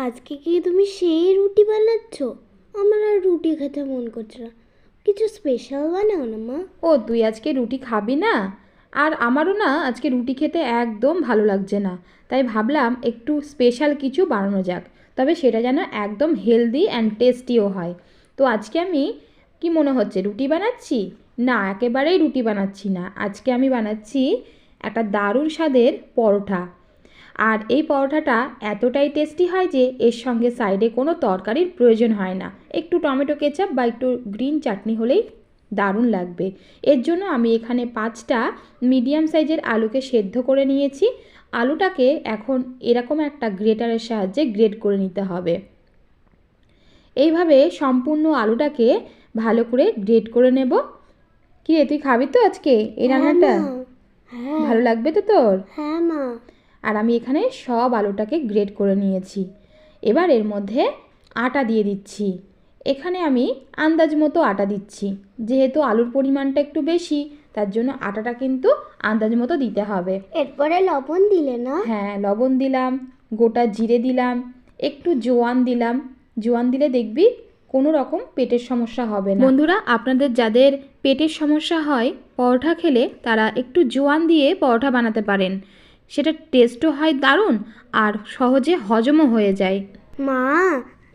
আজকে কি তুমি সেই রুটি বানাচ্ছ? আমার আর রুটি খেতে মন করছে না। কিছু স্পেশাল বানাও না মা। ও তুই আজকে রুটি খাবি না? আর আমারও না আজকে রুটি খেতে একদম ভালো লাগছে না, তাই ভাবলাম একটু স্পেশাল কিছু বানানো যাক, তবে সেটা যেন একদম হেলদি অ্যান্ড টেস্টিও হয়। তো আজকে আমি কি মনে হচ্ছে রুটি বানাচ্ছি? না, একেবারেই রুটি বানাচ্ছি না। আজকে আমি বানাচ্ছি একটা দারুণ স্বাদের পরোটা। আর এই পরোটাটা এতটাই টেস্টি হয় যে এর সঙ্গে সাইডে কোনো তরকারির প্রয়োজন হয় না, একটু টমেটো কেচাপ বা একটু গ্রিন চাটনি হলেই দারুণ লাগবে। এর জন্য আমি এখানে 5টা মিডিয়াম সাইজের আলুকে সেদ্ধ করে নিয়েছি। আলুটাকে এখন এরকম একটা গ্রেটারের সাহায্যে গ্রেট করে নিতে হবে। এইভাবে সম্পূর্ণ আলুটাকে ভালো করে গ্রেট করে নেব। কি রে, তুই খাবি তো আজকে এই রান্নাটা? হ্যাঁ ভালো লাগবে তো তোর? হ্যাঁ মা। আর আমি এখানে সব আলুটাকে গ্রেট করে নিয়েছি। এবার এর মধ্যে আটা দিয়ে দিচ্ছি। এখানে আমি আন্দাজ মতো আটা দিচ্ছি, যেহেতু আলুর পরিমাণটা একটু বেশি, তার জন্য আটাটা কিন্তু আন্দাজ মতো দিতে হবে। এরপরে লবণ দিলে না? হ্যাঁ, লবণ দিলাম, গোটা জিরে দিলাম, একটু জোয়ান দিলাম। জোয়ান দিলে দেখবি কোনো রকম পেটের সমস্যা হবে না। বন্ধুরা, আপনাদের যাদের পেটের সমস্যা হয় পরোটা খেলে, তারা একটু জোয়ান দিয়ে পরোটা বানাতে পারেন। সেটা টেস্টও হয় দারুণ আর সহজে হজমও হয়ে যায়। মা,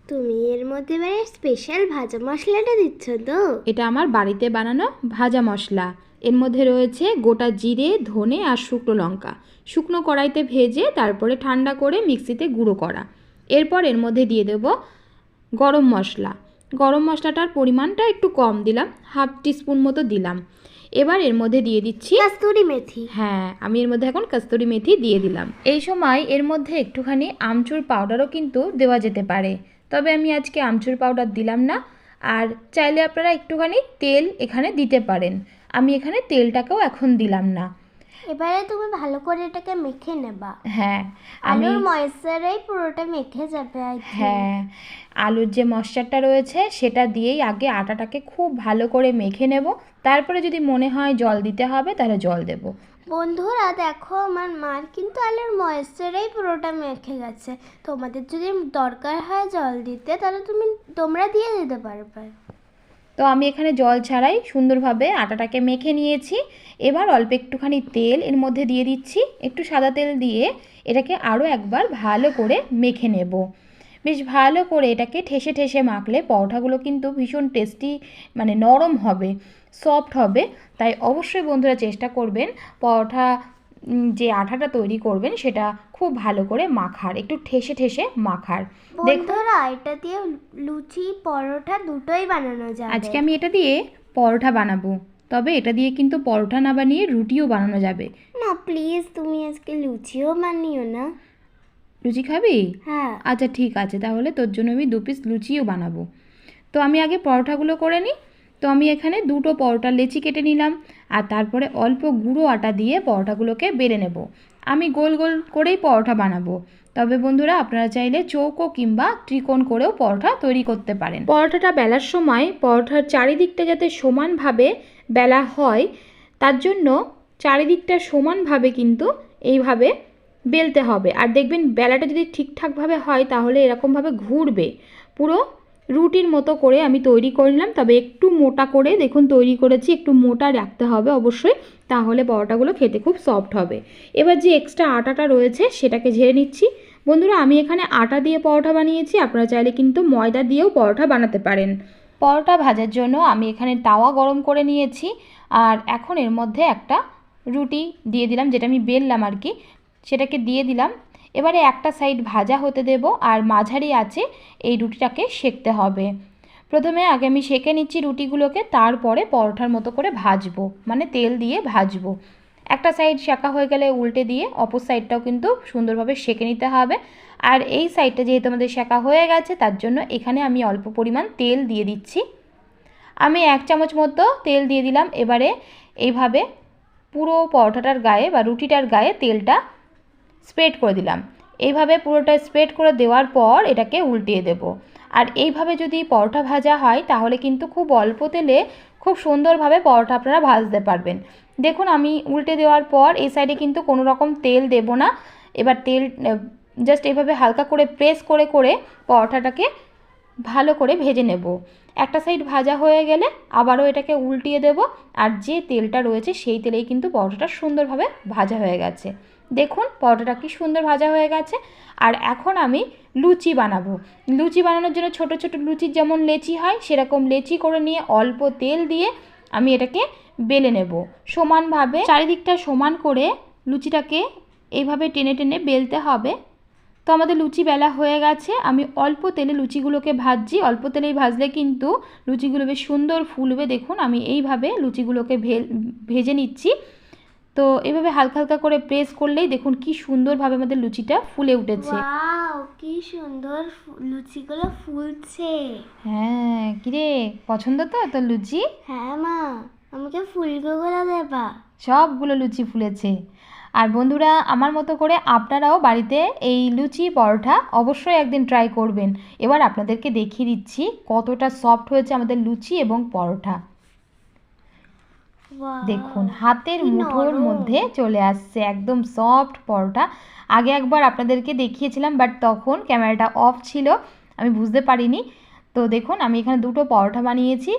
তুমি এর মধ্যে এবারে স্পেশাল ভাজা মশলাটা দিচ্ছ তো? এটা আমার বাড়িতে বানানো ভাজা মশলা। এর মধ্যে রয়েছে গোটা জিরে, ধনে আর শুকনো লঙ্কা, শুকনো কড়াইতে ভেজে তারপরে ঠান্ডা করে মিক্সিতে গুঁড়ো করা। এরপর এর মধ্যে দিয়ে দেব গরম মশলা। গরম মশলাটার পরিমাণটা একটু কম দিলাম, 1/2 টিস্পুন মতো দিলাম। এবার এর মধ্যে দিয়ে দিচ্ছি কস্তুরি মেথি। হ্যাঁ, আমি এর মধ্যে এখন কস্তুরি মেথি দিয়ে দিলাম। এই সময় এর মধ্যে একটুখানি আমচুর পাউডারও কিন্তু দেওয়া যেতে পারে, তবে আমি আজকে আমচুর পাউডার দিলাম না। আর চাইলে আপনারা একটুখানি তেল এখানে দিতে পারেন, আমি এখানে তেলটাকেও এখন দিলাম না। এবারে তুমি ভালো করে এটাকে মেখে নেবা। হ্যাঁ, আমি আলুর ময়েশ্চারেই পুরোটা মেখে যাবে। হ্যাঁ, আলুর যে ময়েশ্চারটা রয়েছে সেটা দিয়েই আগে আটাটাকে খুব ভালো করে মেখে নেব। তারপরে যদি মনে হয় জল দিতে হবে তাহলে জল দেব। বন্ধুরা দেখো, আমার মার কিন্তু আলুর ময়েশ্চারেই পুরোটা মেখে গেছে। তোমাদের যদি দরকার হয় জল দিতে, তাহলে তোমরা দিয়ে দিতে পারবে। তো আমি এখানে জল ছাড়াই সুন্দরভাবে আটাটাকে মেখে নিয়েছি। এবার অল্প একটুখানি তেল এর মধ্যে দিয়ে দিচ্ছি, একটু সাদা তেল দিয়ে এটাকে আরও একবার ভালো করে মেখে নেব। বেশ ভালো করে এটাকে ঠেসে ঠেসে মাখলে পরোটাগুলো কিন্তু ভীষণ টেস্টি, মানে নরম হবে, সফট হবে। তাই অবশ্যই বন্ধুরা চেষ্টা করবেন পরোটা যে আটাটা তৈরি করবেন সেটা খুব ভালো করে মাখার, একটু ঠেসে ঠেসে মাখার। বন্ধুরা, এটা দিয়ে লুচি পরোটা দুটোই বানানো যাবে। আজকে আমি এটা দিয়ে পরোটা বানাবো, তবে এটা দিয়ে কিন্তু পরোটা না বানিয়ে রুটিও বানানো যাবে। না প্লিজ, তুমি আজকে লুচিও বানিও না। লুচি খাবি? হ্যাঁ। আচ্ছা ঠিক আছে, তাহলে তোর জন্য আমি 2 পিস লুচিও বানাবো। তো আমি আগে পরোটাগুলো করে নিই। তো আমি এখানে 2টো পরোটা লেচি কেটে নিলাম, আর তারপরে অল্প গুঁড়ো আটা দিয়ে পরোটাগুলোকে বেলে নেব। আমি গোল গোল করেই পরোটা বানাবো, তবে বন্ধুরা আপনারা চাইলে চৌকো কিংবা ত্রিকোণ করেও পরোটা তৈরি করতে পারেন। পরোটাটা বেলার সময় পরোটার চারিদিকটা যাতে সমানভাবে বেলা হয়, তার জন্য চারিদিকটা সমানভাবে কিন্তু এইভাবে বেলতে হবে। আর দেখবেন বেলাটা যদি ঠিকঠাকভাবে হয় তাহলে এরকমভাবে ঘুরবে, পুরো রুটির মতো করে আমি তৈরি করে নিলাম। তবে একটু মোটা করে দেখুন তৈরি করেছি, একটু মোটা রাখতে হবে অবশ্যই, তাহলে পরোটাগুলো খেতে খুব সফট হবে। এবার যে এক্সট্রা আটাটা রয়েছে সেটাকে ঝেড়ে নিচ্ছি। বন্ধুরা, আমি এখানে আটা দিয়ে পরোটা বানিয়েছি, আপনারা চাইলে কিন্তু ময়দা দিয়েও পরোটা বানাতে পারেন। পরোটা ভাজার জন্য আমি এখানে তাওয়া গরম করে নিয়েছি, আর এখন এর মধ্যে একটা রুটি দিয়ে দিলাম, যেটা আমি বেললাম আর কি, সেটাকে দিয়ে দিলাম। এবারে একটা সাইড ভাজা হতে দেব, আর মাঝারি আছে এই রুটিটাকে সেঁকতে হবে। প্রথমে আগে আমি সেঁকে নিচ্ছি রুটিগুলোকে, তারপরে পরোটার মতো করে ভাজবো, মানে তেল দিয়ে ভাজবো। একটা সাইড সেঁকা হয়ে গেলে উল্টে দিয়ে অপর সাইডটাও কিন্তু সুন্দরভাবে সেঁকে নিতে হবে। আর এই সাইডটা যেহেতু আমাদের সেঁকা হয়ে গেছে, তার জন্য এখানে আমি অল্প পরিমাণ তেল দিয়ে দিচ্ছি। আমি 1 চামচ মতো তেল দিয়ে দিলাম। এবারে এইভাবে পুরো পরোটাটার গায়ে বা রুটিটার গায়ে তেলটা স্প্রেড করে দিলাম। এইভাবে পুরোটা স্প্রেড করে দেওয়ার পর এটাকে উল্টিয়ে দেব। আর এইভাবে যদি পরোটা ভাজা হয় তাহলে কিন্তু খুব অল্প তেলে খুব সুন্দরভাবে পরোটা আপনারা ভাজতে পারবেন। দেখুন আমি উল্টে দেওয়ার পর এই সাইডে কিন্তু কোনো রকম তেল দেব না। এবার তেল জাস্ট এইভাবে হালকা করে প্রেস করে করে পরোটাটাকে ভালো করে ভেজে নেব। একটা সাইড ভাজা হয়ে গেলে আবারও এটাকে উল্টিয়ে দেব, আর যে তেলটা রয়েছে সেই তেলেই কিন্তু পরোটাটা সুন্দরভাবে ভাজা হয়ে গেছে। দেখুন পরোটাটা কি সুন্দর ভাজা হয়ে গেছে। আর এখন আমি লুচি বানাবো। লুচি বানানোর জন্য ছোট ছোট লুচির যেমন লেচি হয় সেরকম লেচি করে নিয়ে অল্প তেল দিয়ে আমি এটাকে বেলে নেব সমানভাবে। চারিদিকটা সমান করে লুচিটাকে এইভাবে টেনে টেনে বেলতে হবে। তো আমাদের লুচি বেলা হয়ে গেছে। আমি অল্প তেলে লুচিগুলোকে ভাজছি। অল্প তেলেই ভাজলে কিন্তু লুচিগুলো বেশ সুন্দর ফুলবে। দেখুন আমি এইভাবে লুচিগুলোকে ভেজে নিচ্ছি। তো এভাবে হালকা হালকা করে প্রেস করলেই দেখুন কি সুন্দরভাবে আমাদের লুচিটা ফুলে উঠেছে। ওয়াও, কি সুন্দর লুচিগুলো ফুলছে। হ্যাঁ, কিরে পছন্দ তো তোর লুচি? হ্যাঁ মা, আমাকে ফুলকোগুলো দেবা। সবগুলো লুচি ফুলেছে। আর বন্ধুরা, আমার মতো করে আপনারাও বাড়িতে এই লুচি পরোটা অবশ্যই একদিন ট্রাই করবেন। এবার আপনাদেরকে দেখিয়ে দিচ্ছি কতটা সফট হয়েছে আমাদের লুচি এবং পরোটা। দেখুন হাতের মুঠোর মধ্যে চলে আসছে একদম সফট পরোটা। আগে একবার আপনাদেরকে দেখিয়েছিলাম, বাট তখন ক্যামেরাটা অফ ছিল, আমি বুঝতে পারিনি। তো দেখুন আমি এখানে দুটো পরোটা বানিয়েছি।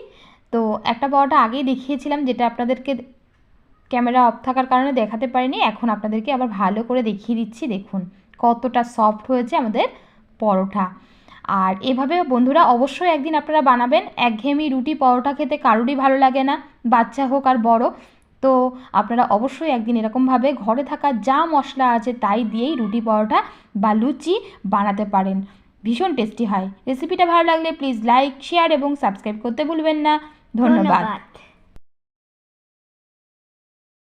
তো একটা পরোটা আগেই দেখিয়েছিলাম, যেটা আপনাদেরকে ক্যামেরা অফ থাকার কারণে দেখাতে পারিনি। এখন আপনাদেরকে আবার ভালো করে দেখিয়ে দিচ্ছি। দেখুন কতটা সফট হয়েছে আমাদের পরোটা। আর এভাবে বন্ধুরা অবশ্যই একদিন আপনারা বানাবেন। একঘেয়েমি রুটি পরোটা খেতে কারোরই ভালো লাগে না, বাচ্চা হোক আর বড়। তো আপনারা অবশ্যই একদিন এরকমভাবে ঘরে থাকা যা মশলা আছে তাই দিয়েই রুটি পরোটা বা লুচি বানাতে পারেন। ভীষণ টেস্টি হয়। রেসিপিটা ভালো লাগলে প্লিজ লাইক, শেয়ার এবং সাবস্ক্রাইব করতে ভুলবেন না। ধন্যবাদ।